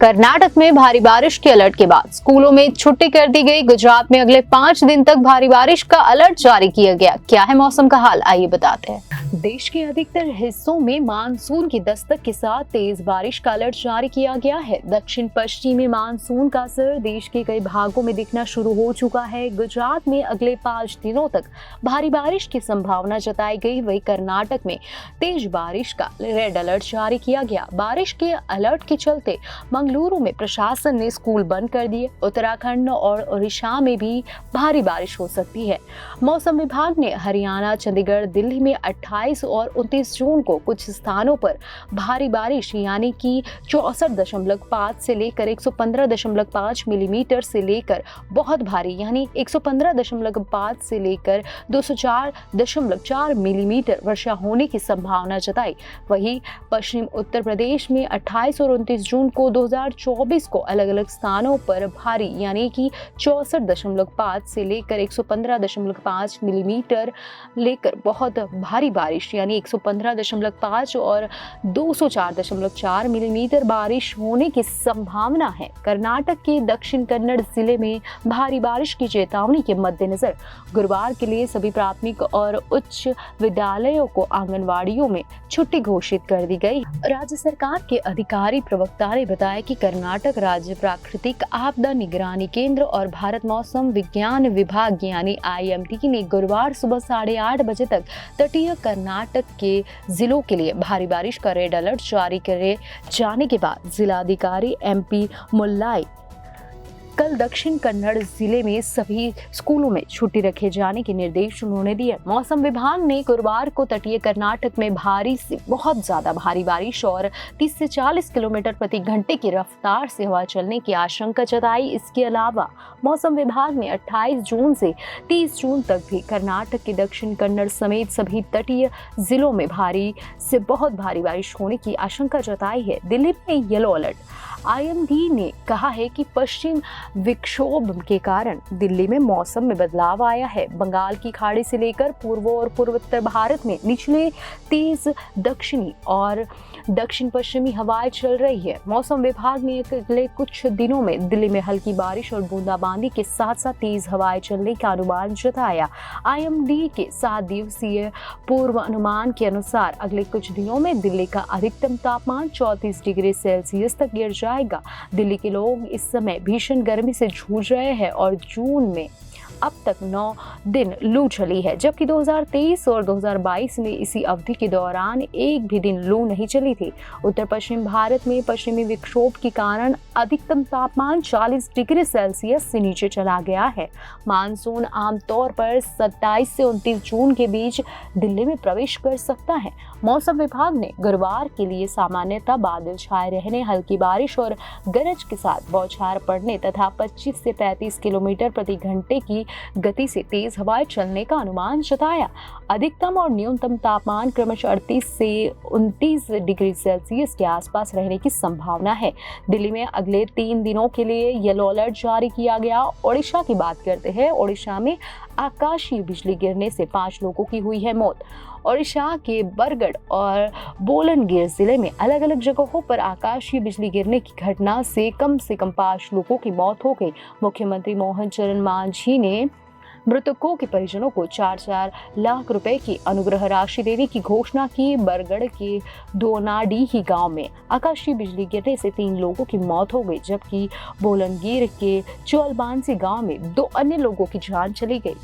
कर्नाटक में भारी बारिश के अलर्ट के बाद स्कूलों में छुट्टी कर दी गई। गुजरात में अगले 5 दिन तक भारी बारिश का अलर्ट जारी किया गया। क्या है मौसम का हाल, आइए बताते हैं। देश के अधिकतर हिस्सों में मानसून की दस्तक के साथ तेज बारिश का अलर्ट जारी किया गया है। दक्षिण पश्चिमी मानसून का असर देश के कई भागों में दिखना शुरू हो चुका है। गुजरात में अगले 5 दिनों तक भारी बारिश की संभावना जताई गई। वहीं कर्नाटक में तेज बारिश का रेड अलर्ट जारी किया गया। बारिश के अलर्ट के चलते मंगलुरु में प्रशासन ने स्कूल बंद कर दिए। उत्तराखंड और ओडिशा में भी भारी बारिश हो सकती है। मौसम विभाग ने हरियाणा, चंडीगढ़, दिल्ली में 28 और 29 जून को कुछ स्थानों पर भारी बारिश यानी कि 64.5 से लेकर 115.5 मिलीमीटर से लेकर बहुत भारी यानी 115.5 से लेकर 204.4 मिलीमीटर वर्षा होने की संभावना जताई। वहीं पश्चिम उत्तर प्रदेश में 28 और 29 जून को 2024 को अलग अलग स्थानों पर भारी यानी कि 64.5 से लेकर 115.5 मिलीमीटर लेकर बहुत भारी बारिश यानी 115.5 और 204.4 मिलीमीटर बारिश होने की संभावना है। कर्नाटक के दक्षिण कन्नड़ जिले में भारी बारिश की चेतावनी के मद्देनजर गुरुवार के लिए सभी प्राथमिक और उच्च विद्यालयों को आंगनवाड़ियों में छुट्टी घोषित कर दी गई। राज्य सरकार के अधिकारी प्रवक्ता ने बताया कि कर्नाटक राज्य प्राकृतिक आपदा निगरानी केंद्र और भारत मौसम विज्ञान विभाग यानी IMD ने गुरुवार सुबह 8:30 बजे तक तटीय कर्नाटक के जिलों के लिए भारी बारिश का रेड अलर्ट जारी करे जाने के बाद जिलाधिकारी MP मुल्लाई कल दक्षिण कन्नड़ जिले में सभी स्कूलों में छुट्टी रखे जाने के निर्देश उन्होंने दिए। मौसम विभाग ने गुरुवार को तटीय कर्नाटक में भारी से बहुत ज्यादा भारी बारिश और 30 से 40 किलोमीटर प्रति घंटे की रफ्तार से हवा चलने की आशंका जताई। इसके अलावा मौसम विभाग ने 28 जून से 30 जून तक भी कर्नाटक के दक्षिण कन्नड़ समेत सभी तटीय जिलों में भारी से बहुत भारी बारिश होने की आशंका जताई है। दिल्ली में येलो अलर्ट। IMD ने कहा है कि पश्चिम विक्षोभ के कारण दिल्ली में मौसम में बदलाव आया है। बंगाल की खाड़ी से लेकर पूर्व और पूर्वोत्तर भारत में निचले तेज दक्षिणी और दक्षिण पश्चिमी हवाएं चल रही है। मौसम विभाग ने अगले कुछ दिनों में दिल्ली में हल्की बारिश और बूंदाबांदी के साथ साथ तेज हवाएं चलने का अनुमान जताया। IMD के 7 दिवसीय पूर्व अनुमान के अनुसार अगले कुछ दिनों में दिल्ली का अधिकतम तापमान 34 डिग्री सेल्सियस तक गिर जाएगा। दिल्ली के लोग इस समय भीषण गर्मी से जूझ रहे हैं और जून में अब तक 9 दिन लू चली है, जबकि 2023 और 2022 में इसी अवधि के दौरान एक भी दिन लू नहीं चली थी। उत्तर पश्चिम भारत में पश्चिमी विक्षोभ के कारण अधिकतम तापमान 40 डिग्री सेल्सियस से नीचे चला गया है। मानसून आमतौर पर 27 से 29 जून के बीच दिल्ली में प्रवेश कर सकता है। मौसम विभाग ने गुरुवार के लिए सामान्यतः बादल छाए रहने, हल्की बारिश और गरज के साथ बौछार पड़ने तथा 25 से 35 किलोमीटर प्रति घंटे की गति से तेज हवाएं चलने का अनुमान जताया। अधिकतम और न्यूनतम तापमान क्रमशः 38 से 29 डिग्री सेल्सियस के आसपास रहने की संभावना है। दिल्ली में अगले 3 दिनों के लिए येलो अलर्ट जारी किया गया। ओडिशा की बात करते हैं। ओडिशा में आकाशीय बिजली गिरने से 5 लोगों की हुई है मौत। ओडिशा के बरगढ़ और बोलनगिर जिले में अलग अलग जगहों पर आकाशीय बिजली गिरने की घटना से कम 5 लोगों की मौत हो गई। मुख्यमंत्री मोहन चरण मांझी ने मृतकों के परिजनों को 4-4 लाख रुपए की अनुग्रह राशि देने की घोषणा की। बरगढ़ के दोनाडीही गांव में आकाशीय बिजली गिरने से 3 लोगों की मौत हो गई, जबकि बोलनगिर के चौलबांसी गांव में 2 अन्य लोगों की जान चली गई।